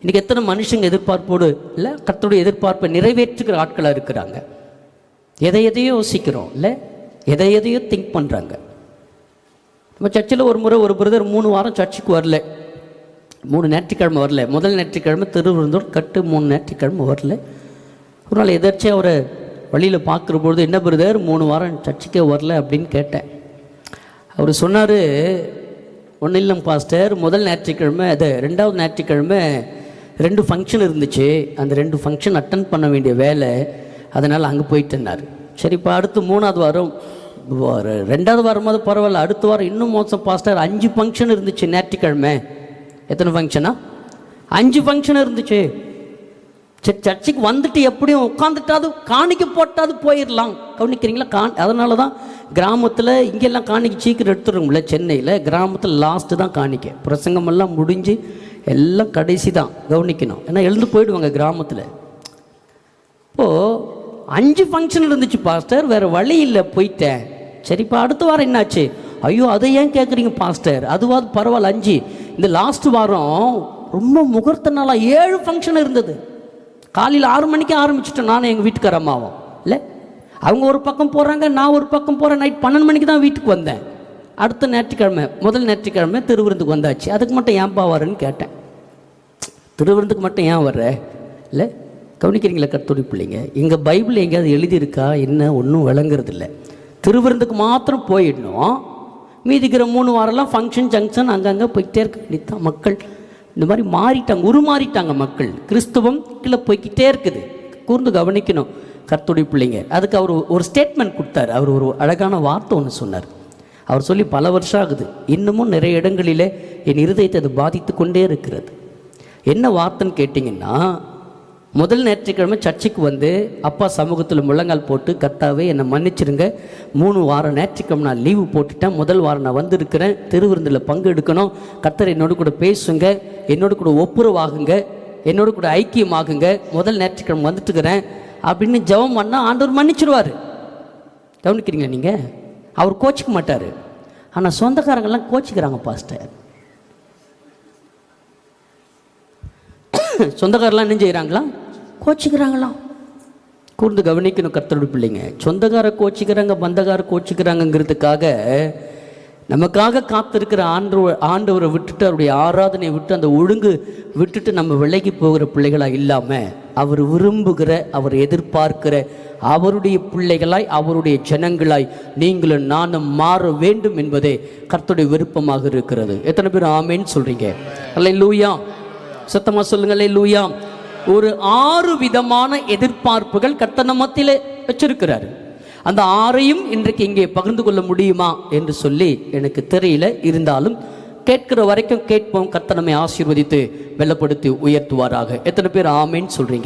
இன்றைக்கி எத்தனை மனுஷங்க எதிர்பார்ப்போடு இல்லை கர்த்தருடைய எதிர்பார்ப்பை நிறைவேற்றுகிற ஆட்களாக இருக்கிறாங்க. எதையோ யோசிக்கிறோம் இல்லை, எதையோ திங்க் பண்ணுறாங்க. நம்ம சர்ச்சில் ஒரு முறை ஒரு பிரதர் 3 வாரம் சர்ச்சுக்கு வரல, 3 ஞாயிற்றுக்கிழமை வரல. முதல் ஞாயிற்றுக்கிழமை திருவிருந்தோர் கட்டு, 3 ஞாயிற்றுக்கிழமை வரல. ஒரு நாள் எதாச்சியாக அவரை வழியில் பார்க்குற பொழுது, என்ன பிரதர் 3 வாரம் சர்ச்சுக்கே வரல அப்படின்னு கேட்டேன். அவர் சொன்னார், ஒன்றும் இல்லை பாஸ்டர், முதல் ஞாயிற்றுக்கிழமை அது 2வது ஞாயிற்றுக்கிழமை 2 ஃபங்க்ஷன் இருந்துச்சு, அந்த 2 ஃபங்க்ஷன் அட்டன் பண்ண வேண்டிய வேலை, அதனால் அங்கே போயிட்டுனார். சரி, இப்போ அடுத்து 3வது வாரம் 2வது வாரமாவது பரவாயில்ல, அடுத்த வாரம் இன்னும் மோசம் பாஸ்டர், 5 ஃபங்க்ஷன் இருந்துச்சு ஞாயிற்றுக்கிழமை. எத்தனை ஃபங்க்ஷனா? 5 ஃபங்க்ஷன் இருந்துச்சு. சரி, சர்ச்சுக்கு வந்துட்டு எப்படியும் உட்காந்துட்டாது காணிக்க போட்டாது போயிடலாம். கவனிக்கிறீங்களா? அதனால தான் கிராமத்தில் இங்கெல்லாம் காணிக்க சீக்கிரம் எடுத்துருங்கள. சென்னையில் கிராமத்தில் லாஸ்ட்டு தான் காணிக்க, பிரசங்கமெல்லாம் முடிஞ்சு எல்லாம் கடைசி தான் கவனிக்கணும். ஏன்னா எழுந்து போயிடுவாங்க கிராமத்தில். இப்போது 5 ஃபங்க்ஷன் இருந்துச்சு பாஸ்டர், வேறு வழி இல்லை, போயிட்டேன். சரிப்பா, அடுத்த வாரம் என்னாச்சு? ஐயோ, அதை ஏன் கேட்குறீங்க பாஸ்டர், அதுவாது பரவாயில்ல 5. இந்த லாஸ்ட் வாரம் ரொம்ப முகூர்த்த நாளாக 7 ஃபங்க்ஷன் இருந்தது. காலையில் 6 மணிக்கு ஆரம்பிச்சிட்டோம், நானும் எங்கள் வீட்டுக்கார அம்மாவும் இல்லை. அவங்க ஒரு பக்கம் போகிறாங்க, நான் ஒரு பக்கம் போகிறேன். நைட் 12 மணிக்கு தான் வீட்டுக்கு வந்தேன். அடுத்த ஞாயிற்றுக்கிழமை, முதல் ஞாயிற்றுக்கிழமை திருவிருந்துக்கு வந்தாச்சு. அதுக்கு மட்டும் ஏன்பா வரேன்னு கேட்டேன். திருவிருந்துக்கு மட்டும் ஏன் வர்ற இல்லை? கவனிக்கிறீங்களா கர்த்தருடைய பிள்ளைங்க? எங்கள் பைபிள் எங்கேயாவது எழுதியிருக்கா என்ன? ஒன்றும் விளங்குறது இல்லை. திருவிருந்துக்கு மாத்திரம் போயிடணும், மீதிக்கிற 3 வாரம்லாம் ஃபங்க்ஷன் ஜங்ஷன் அங்கங்கே போய்கிட்டே இருக்க வேண்டியதான். மக்கள் இந்த மாதிரி மாறிட்டாங்க, உருமாறிட்டாங்க மக்கள். கிறிஸ்துவம் கீழே போய்கிட்டே இருக்குது. கூர்ந்து கவனிக்கணும் கர்த்தருடைய பிள்ளைங்க. அதுக்கு அவர் ஒரு ஸ்டேட்மெண்ட் கொடுத்தார். அவர் ஒரு அழகான வார்த்தை ஒன்று சொன்னார். அவர் சொல்லி பல வருஷம் ஆகுது, இன்னமும் நிறைய இடங்களிலே என் இருதயத்தை அது பாதித்து கொண்டே இருக்கிறது. என்ன வார்த்தைன்னு கேட்டிங்கன்னா, முதல் ஞாயிற்றுக்கிழமை சர்ச்சுக்கு வந்து அப்பா சமூகத்தில் முழங்கால் போட்டு, கர்த்தாவே என்னை மன்னிச்சிருங்க, 3 வாரம் ஞாயிற்றுக்கிழமை நான் லீவு போட்டுட்டேன், முதல் வாரம் நான் வந்திருக்கிறேன், திருவிருந்தில் பங்கு எடுக்கணும், கர்த்தர் என்னோடு கூட பேசுங்க, என்னோடு கூட ஒப்புரவாகுங்க, என்னோடு கூட ஐக்கியமாகுங்க, முதல் ஞாயிற்றுக்கிழமை வந்துட்டுக்கிறேன் அப்படின்னு ஜெபம் பண்ணால் ஆண்டவர் மன்னிச்சிடுவார். கவனிக்கிறீங்க நீங்கள்? அவர் கோச்சிக்க மாட்டார். ஆனால் சொந்தக்காரங்கெல்லாம் கோச்சிக்கிறாங்க பாஸ்டர். சொந்தக்காரெல்லாம் என்ன செய்கிறாங்களா? கோச்சிக்கிறாங்களாம். கூர்ந்து கவனிக்கணும் கர்த்தருடைய பிள்ளைங்க. சொந்தக்கார கோச்சிக்கிறாங்க, பந்தக்கார கோச்சிக்கிறாங்கங்கிறதுக்காக நமக்காக காத்திருக்கிற ஆண்டவரை விட்டுட்டு, அவருடைய ஆராதனையை விட்டு, அந்த ஒழுங்கு விட்டுட்டு நம்ம விலகி போகிற பிள்ளைகளாக இல்லாமல், அவர் விரும்புகிற, அவர் எதிர்பார்க்கிற அவருடைய பிள்ளைகளாய், அவருடைய ஜனங்களாய் நீங்களும் நானும் மாற வேண்டும் என்பதே கர்த்தருடைய விருப்பமாக இருக்கிறது. எத்தனை பேர் ஆமேன்னு சொல்றீங்க? அல்லேலூயா, சத்தமா சொல்லுங்க அல்லேலூயா. ஒரு 6 விதமான எதிர்பார்ப்புகள் கர்த்தர் நம்ம மத்தியிலே வச்சிருக்கிறாரு. அந்த 6ஐயும் இன்றைக்கு இங்கே பகிர்ந்து கொள்ள முடியுமா என்று சொல்லி எனக்கு தெரியல. இருந்தாலும் கேட்கிற வரைக்கும் கேட்போம். கர்த்தர் நம்மை ஆசீர்வதித்து வெள்ளப்படுத்தி உயர்த்துவாராக. எத்தனை பேர் ஆமேன்னு சொல்றீங்க?